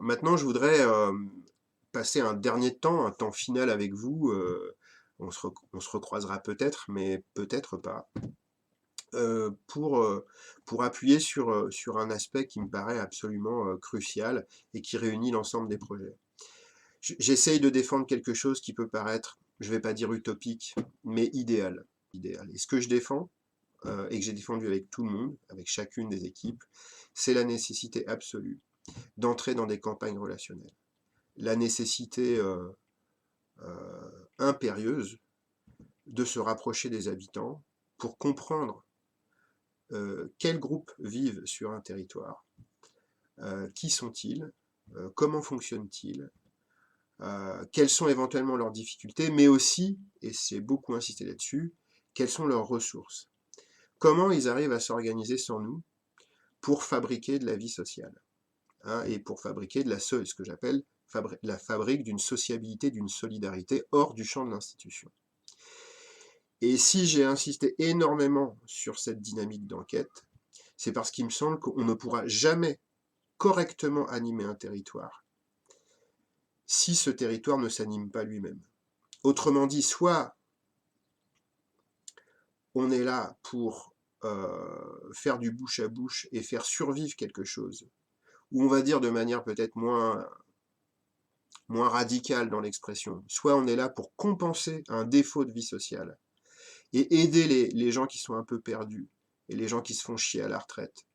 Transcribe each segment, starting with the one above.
Maintenant, je voudrais passer un dernier temps, un temps final avec vous. On se recroisera peut-être, mais peut-être pas. Pour appuyer sur un aspect qui me paraît absolument crucial et qui réunit l'ensemble des projets. J'essaye de défendre quelque chose qui peut paraître, je ne vais pas dire utopique, mais idéal. Et ce que je défends, et que j'ai défendu avec tout le monde, avec chacune des équipes, c'est la nécessité absolue d'entrer dans des campagnes relationnelles. La nécessité impérieuse de se rapprocher des habitants pour comprendre quels groupes vivent sur un territoire, qui sont-ils, comment fonctionnent-ils, quelles sont éventuellement leurs difficultés, mais aussi, et c'est beaucoup insisté là-dessus, quelles sont leurs ressources. Comment ils arrivent à s'organiser sans nous pour fabriquer de la vie sociale, hein, et pour fabriquer de ce que j'appelle la fabrique d'une sociabilité, d'une solidarité hors du champ de l'institution. Et si j'ai insisté énormément sur cette dynamique d'enquête, c'est parce qu'il me semble qu'on ne pourra jamais correctement animer un territoire si ce territoire ne s'anime pas lui-même. Autrement dit, soit on est là pour faire du bouche à bouche et faire survivre quelque chose, ou on va dire de manière peut-être moins radicale dans l'expression, soit on est là pour compenser un défaut de vie sociale et aider les gens qui sont un peu perdus et les gens qui se font chier à la retraite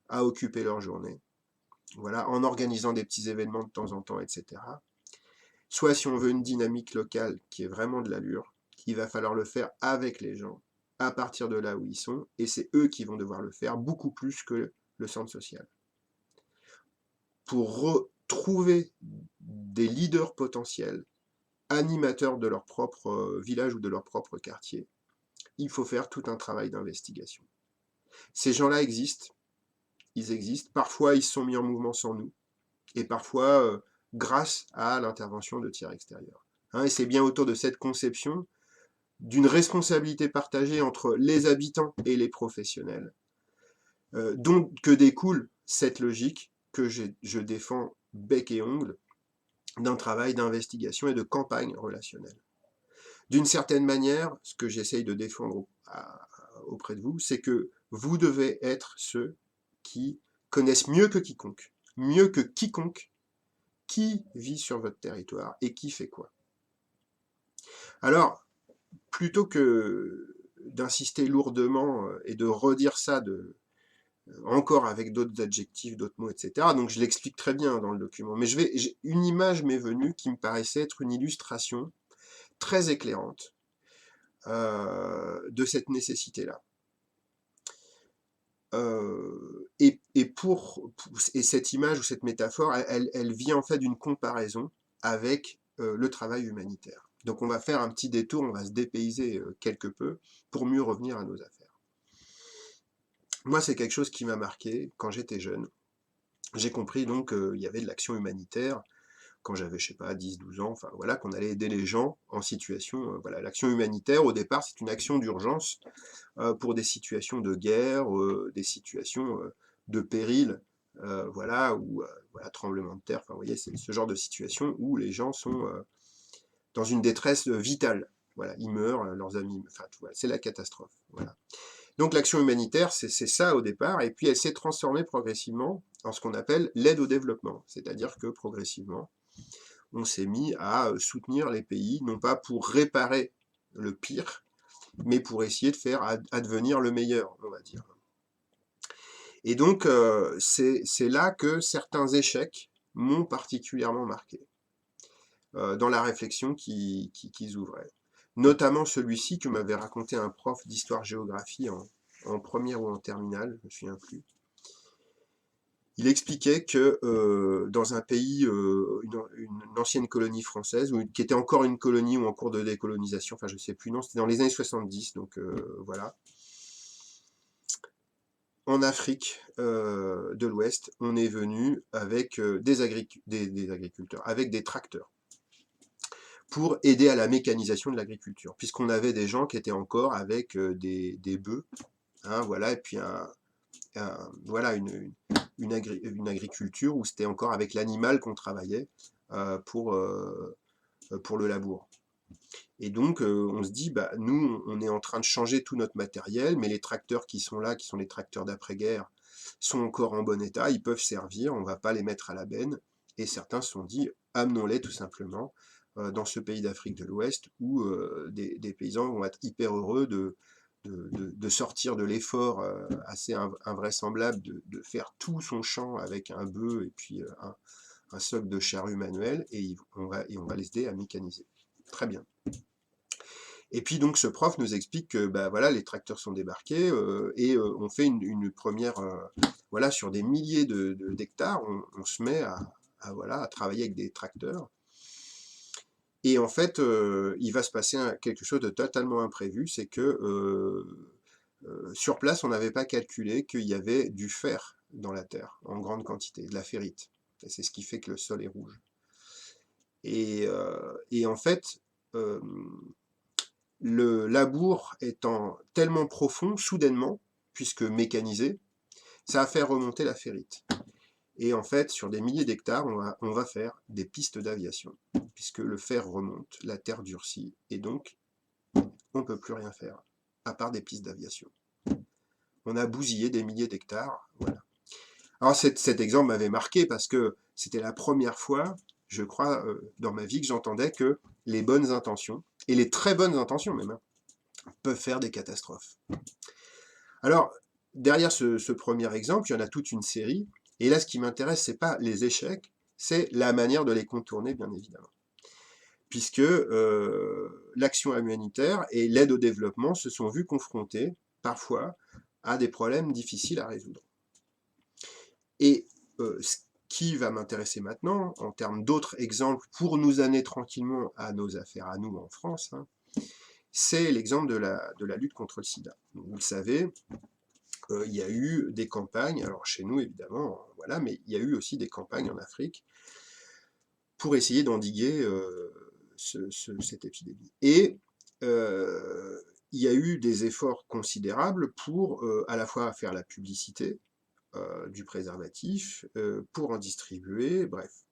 à occuper leur journée, voilà, en organisant des petits événements de temps en temps, etc. Soit si on veut une dynamique locale qui est vraiment de l'allure, il va falloir le faire avec les gens, à partir de là où ils sont, et c'est eux qui vont devoir le faire, beaucoup plus que le centre social. Pour retrouver des leaders potentiels, animateurs de leur propre village ou de leur propre quartier, il faut faire tout un travail d'investigation. Ces gens-là existent, ils existent, parfois ils se sont mis en mouvement sans nous, et parfois grâce à l'intervention de tiers extérieurs. Hein, et c'est bien autour de cette conception d'une responsabilité partagée entre les habitants et les professionnels, dont que découle cette logique que je défends bec et ongle, d'un travail d'investigation et de campagne relationnelle. D'une certaine manière, ce que j'essaye de défendre auprès de vous, c'est que vous devez être ceux qui connaissent mieux que quiconque, qui vit sur votre territoire et qui fait quoi. Alors, plutôt que d'insister lourdement et de redire ça encore avec d'autres adjectifs, d'autres mots, etc. Donc je l'explique très bien dans le document. Mais une image m'est venue qui me paraissait être une illustration très éclairante de cette nécessité-là. Et cette image ou cette métaphore, elle vient en fait d'une comparaison avec le travail humanitaire. Donc on va faire un petit détour, on va se dépayser quelque peu pour mieux revenir à nos affaires. Moi, c'est quelque chose qui m'a marqué quand j'étais jeune. J'ai compris donc qu'il y avait de l'action humanitaire quand j'avais, je sais pas, 10-12 ans, enfin voilà, qu'on allait aider les gens en situation, voilà, l'action humanitaire, au départ, c'est une action d'urgence pour des situations de guerre, des situations de péril, voilà, ou voilà, tremblement de terre, enfin vous voyez, c'est ce genre de situation où les gens sont dans une détresse vitale, voilà, ils meurent, leurs amis, enfin, voilà, c'est la catastrophe, voilà. Donc l'action humanitaire, c'est ça au départ, et puis elle s'est transformée progressivement en ce qu'on appelle l'aide au développement, c'est-à-dire que progressivement, on s'est mis à soutenir les pays, non pas pour réparer le pire, mais pour essayer de faire advenir le meilleur, on va dire. Et donc, c'est là que certains échecs m'ont particulièrement marqué, dans la réflexion qu'ils ouvraient. Notamment celui-ci que m'avait raconté un prof d'histoire-géographie en première ou en terminale, je ne me souviens plus. Il expliquait que dans un pays, une ancienne colonie française, qui était encore une colonie ou en cours de décolonisation, enfin je ne sais plus, non, c'était dans les années 70, donc voilà. En Afrique de l'Ouest, on est venu avec des agriculteurs, avec des tracteurs, pour aider à la mécanisation de l'agriculture, puisqu'on avait des gens qui étaient encore avec des bœufs, hein, voilà, et puis voilà, une agriculture où c'était encore avec l'animal qu'on travaillait pour le labour. Et donc, on se dit, bah, nous, on est en train de changer tout notre matériel, mais les tracteurs qui sont là, qui sont les tracteurs d'après-guerre, sont encore en bon état, ils peuvent servir, on ne va pas les mettre à la benne. Et certains se sont dit, amenons-les tout simplement dans ce pays d'Afrique de l'Ouest où des paysans vont être hyper heureux de sortir de l'effort assez invraisemblable de faire tout son champ avec un bœuf et puis un soc de charrue manuel, et on va les aider à mécaniser. Très bien. Et puis donc ce prof nous explique que bah, voilà, les tracteurs sont débarqués et on fait une première, voilà, sur des milliers d'hectares, on se met voilà, à travailler avec des tracteurs. Et en fait, il va se passer quelque chose de totalement imprévu, c'est que sur place, on n'avait pas calculé qu'il y avait du fer dans la terre, en grande quantité, de la ferrite. Et c'est ce qui fait que le sol est rouge. Et en fait, le labour étant tellement profond, soudainement, puisque mécanisé, ça a fait remonter la ferrite. Et en fait, sur des milliers d'hectares, on va faire des pistes d'aviation, puisque le fer remonte, la terre durcit, et donc on ne peut plus rien faire, à part des pistes d'aviation. On a bousillé des milliers d'hectares, voilà. Alors cet exemple m'avait marqué parce que c'était la première fois, je crois, dans ma vie que j'entendais que les bonnes intentions, et les très bonnes intentions même, hein, peuvent faire des catastrophes. Alors, derrière ce premier exemple, il y en a toute une série, et là ce qui m'intéresse, c'est pas les échecs, c'est la manière de les contourner, bien évidemment. Puisque l'action humanitaire et l'aide au développement se sont vus confrontés, parfois, à des problèmes difficiles à résoudre. Et ce qui va m'intéresser maintenant, en termes d'autres exemples, pour nous amener tranquillement à nos affaires à nous en France, hein, c'est l'exemple de la lutte contre le sida. Donc, vous le savez, il y a eu des campagnes, alors chez nous évidemment, voilà, mais il y a eu aussi des campagnes en Afrique pour essayer d'endiguer cette épidémie. Et il y a eu des efforts considérables pour à la fois faire la publicité du préservatif, pour en distribuer, bref.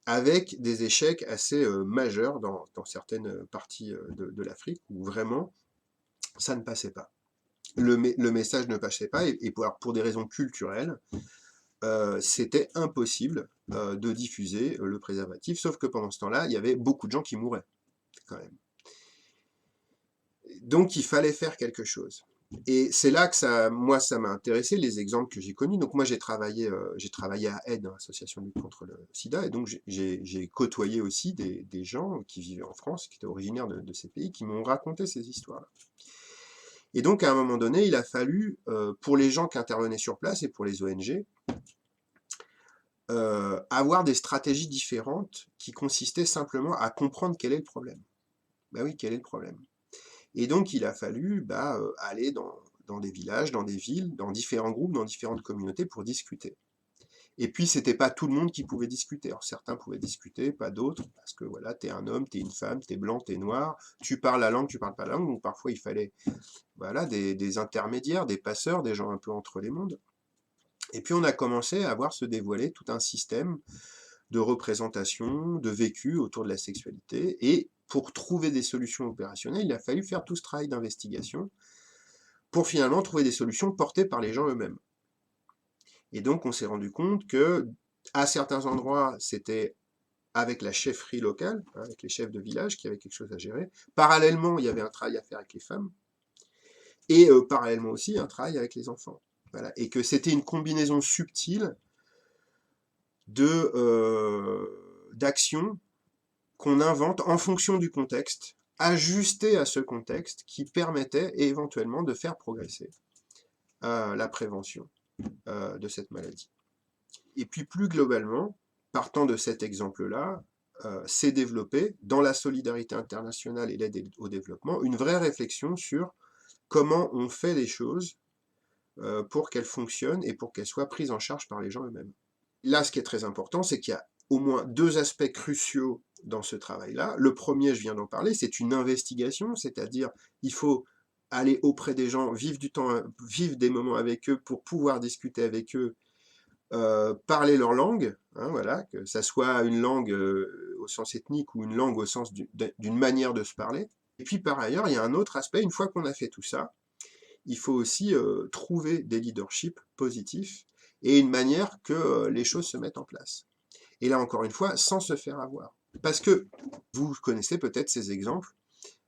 Avec des échecs assez majeurs dans certaines parties de l'Afrique où vraiment ça ne passait pas. Le message ne passait pas et pour des raisons culturelles, c'était impossible de diffuser le préservatif, sauf que pendant ce temps-là, il y avait beaucoup de gens qui mouraient, quand même. Donc il fallait faire quelque chose. Et c'est là que moi, ça m'a intéressé, les exemples que j'ai connus. Donc moi, j'ai travaillé à AIDE, l'association de lutte contre le sida, et donc j'ai côtoyé aussi des gens qui vivaient en France, qui étaient originaires de ces pays, qui m'ont raconté ces histoires-là. Et donc, à un moment donné, il a fallu, pour les gens qui intervenaient sur place et pour les ONG, avoir des stratégies différentes qui consistaient simplement à comprendre quel est le problème. Ben oui, quel est le problème? Et donc, il a fallu aller dans des villages, dans des villes, dans différents groupes, dans différentes communautés pour discuter. Et puis, c'était pas tout le monde qui pouvait discuter. Alors, certains pouvaient discuter, pas d'autres, parce que voilà, t'es un homme, t'es une femme, t'es blanc, t'es noir, tu parles la langue, tu parles pas la langue, donc parfois il fallait voilà, des intermédiaires, des passeurs, des gens un peu entre les mondes. Et puis, on a commencé à voir se dévoiler tout un système de représentation, de vécu autour de la sexualité, et pour trouver des solutions opérationnelles, il a fallu faire tout ce travail d'investigation pour finalement trouver des solutions portées par les gens eux-mêmes. Et donc on s'est rendu compte que à certains endroits, c'était avec la chefferie locale, hein, avec les chefs de village qui avaient quelque chose à gérer. Parallèlement, il y avait un travail à faire avec les femmes, et parallèlement aussi un travail avec les enfants. Voilà. Et que c'était une combinaison subtile d'actions qu'on invente en fonction du contexte, ajusté à ce contexte, qui permettait éventuellement de faire progresser la prévention de cette maladie. Et puis plus globalement, partant de cet exemple-là, s'est développée, dans la solidarité internationale et l'aide au développement, une vraie réflexion sur comment on fait les choses pour qu'elles fonctionnent et pour qu'elles soient prises en charge par les gens eux-mêmes. Là, ce qui est très important, c'est qu'il y a au moins deux aspects cruciaux dans ce travail-là. Le premier, je viens d'en parler, c'est une investigation, c'est-à-dire il faut aller auprès des gens, vivre des moments avec eux pour pouvoir discuter avec eux parler leur langue, hein, voilà, que ça soit une langue au sens ethnique ou une langue au sens d'une manière de se parler. Et puis par ailleurs, il y a un autre aspect, une fois qu'on a fait tout ça, il faut aussi trouver des leaderships positifs et une manière que les choses se mettent en place. Et là encore une fois, sans se faire avoir. Parce que vous connaissez peut-être ces exemples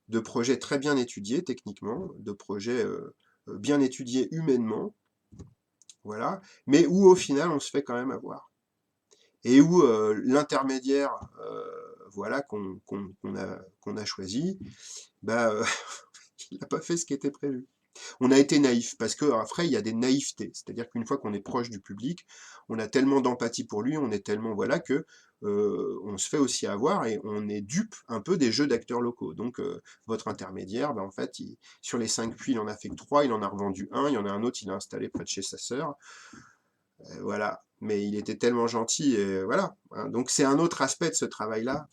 de projets très bien étudiés techniquement, de projets bien étudiés humainement, voilà, mais où au final on se fait quand même avoir. Et où l'intermédiaire voilà, qu'on a choisi, bah, il n'a pas fait ce qui était prévu. On a été naïf, parce qu'après, il y a des naïvetés. C'est-à-dire qu'une fois qu'on est proche du public, on a tellement d'empathie pour lui, on est tellement, voilà, que on se fait aussi avoir et on est dupe un peu des jeux d'acteurs locaux. Donc, votre intermédiaire, en fait, sur les 5 puits, il en a fait que 3, il en a revendu un, il y en a un autre, il a installé près de chez sa sœur. Voilà. Mais il était tellement gentil, et voilà. Hein. Donc, c'est un autre aspect de ce travail-là.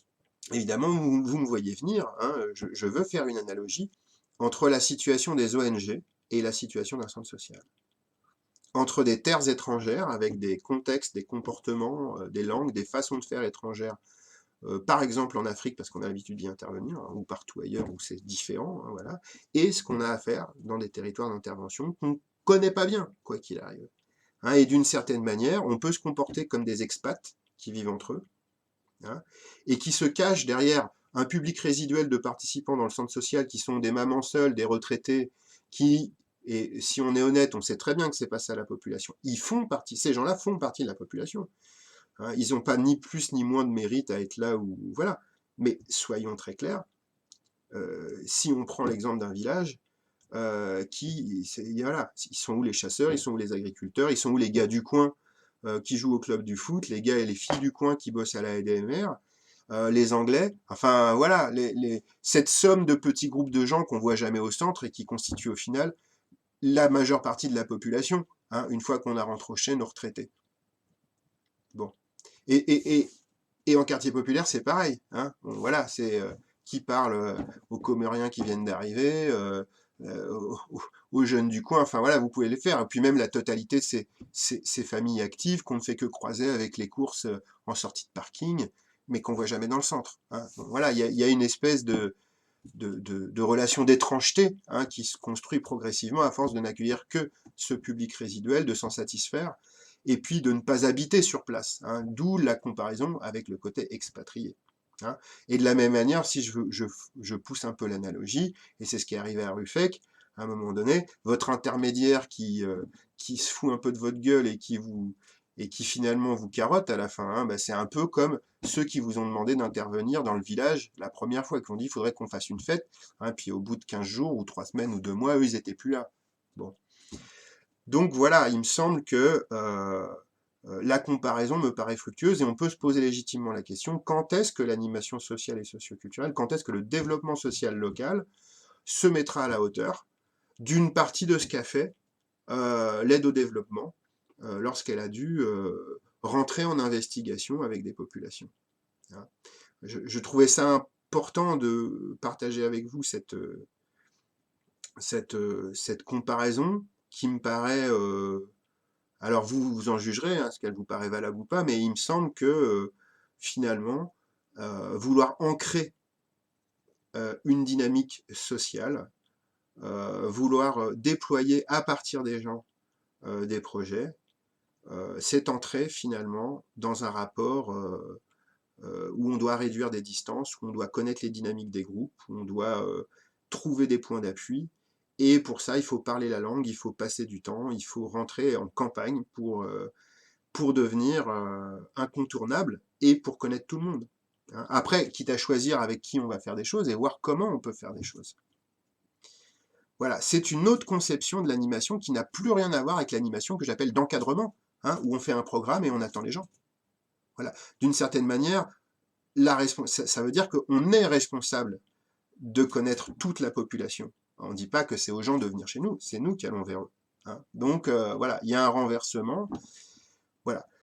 Évidemment, vous me voyez venir, hein, je veux faire une analogie entre la situation des ONG et la situation d'un centre social. Entre des terres étrangères, avec des contextes, des comportements, des langues, des façons de faire étrangères, par exemple en Afrique, parce qu'on a l'habitude d'y intervenir, hein, ou partout ailleurs où c'est différent, hein, voilà, et ce qu'on a à faire dans des territoires d'intervention qu'on ne connaît pas bien, quoi qu'il arrive. Hein, et d'une certaine manière, on peut se comporter comme des expats qui vivent entre eux, hein, et qui se cachent derrière un public résiduel de participants dans le centre social qui sont des mamans seules, des retraités, qui, et si on est honnête, on sait très bien que c'est pas ça la population. Ils font partie, ces gens-là font partie de la population. Hein, ils n'ont pas ni plus ni moins de mérite à être là où, voilà. Mais soyons très clairs, si on prend l'exemple d'un village, voilà, ils sont où les chasseurs, ils sont où les agriculteurs, ils sont où les gars du coin qui jouent au club du foot, les gars et les filles du coin qui bossent à la ADMR, les Anglais, enfin voilà, cette somme de petits groupes de gens qu'on voit jamais au centre et qui constituent au final la majeure partie de la population, hein, une fois qu'on a rentroché nos retraités. Bon. Et, et, et, et en quartier populaire, c'est pareil. Hein. Bon, voilà, c'est qui parle aux Comoriens qui viennent d'arriver, aux jeunes du coin, enfin voilà, vous pouvez les faire. Et puis même la totalité de ces familles actives qu'on ne fait que croiser avec les courses en sortie de parking, mais qu'on voit jamais dans le centre. Hein. Donc, voilà, y a une espèce de relation d'étrangeté hein, qui se construit progressivement à force de n'accueillir que ce public résiduel, de s'en satisfaire, et puis de ne pas habiter sur place. Hein, d'où la comparaison avec le côté expatrié. Hein. Et de la même manière, si je pousse un peu l'analogie, et c'est ce qui est arrivé à Ruffec, à un moment donné, votre intermédiaire qui se fout un peu de votre gueule et qui finalement vous carotte à la fin, hein, c'est un peu comme ceux qui vous ont demandé d'intervenir dans le village la première fois, qui ont dit il faudrait qu'on fasse une fête, hein, puis au bout de 15 jours ou 3 semaines ou 2 mois, eux, ils n'étaient plus là. Bon. Donc voilà, il me semble que la comparaison me paraît fructueuse et on peut se poser légitimement la question, quand est-ce que l'animation sociale et socioculturelle, quand est-ce que le développement social local se mettra à la hauteur d'une partie de ce qu'a fait l'aide au développement lorsqu'elle a dû rentrer en investigation avec des populations. Hein. Je trouvais ça important de partager avec vous cette comparaison qui me paraît alors vous en jugerez, hein, est-ce qu'elle vous paraît valable ou pas, mais il me semble que finalement, vouloir ancrer une dynamique sociale, vouloir déployer à partir des gens des projets, c'est entrer finalement dans un rapport où on doit réduire des distances, où on doit connaître les dynamiques des groupes, où on doit trouver des points d'appui. Et pour ça, il faut parler la langue, il faut passer du temps, il faut rentrer en campagne pour devenir incontournable et pour connaître tout le monde. Hein. Après, quitte à choisir avec qui on va faire des choses et voir comment on peut faire des choses. Voilà, c'est une autre conception de l'animation qui n'a plus rien à voir avec l'animation que j'appelle d'encadrement, hein, où on fait un programme et on attend les gens. Voilà. D'une certaine manière, ça veut dire qu'on est responsable de connaître toute la population. On ne dit pas que c'est aux gens de venir chez nous, c'est nous qui allons vers eux. Hein. Donc voilà, il y a un renversement. Voilà.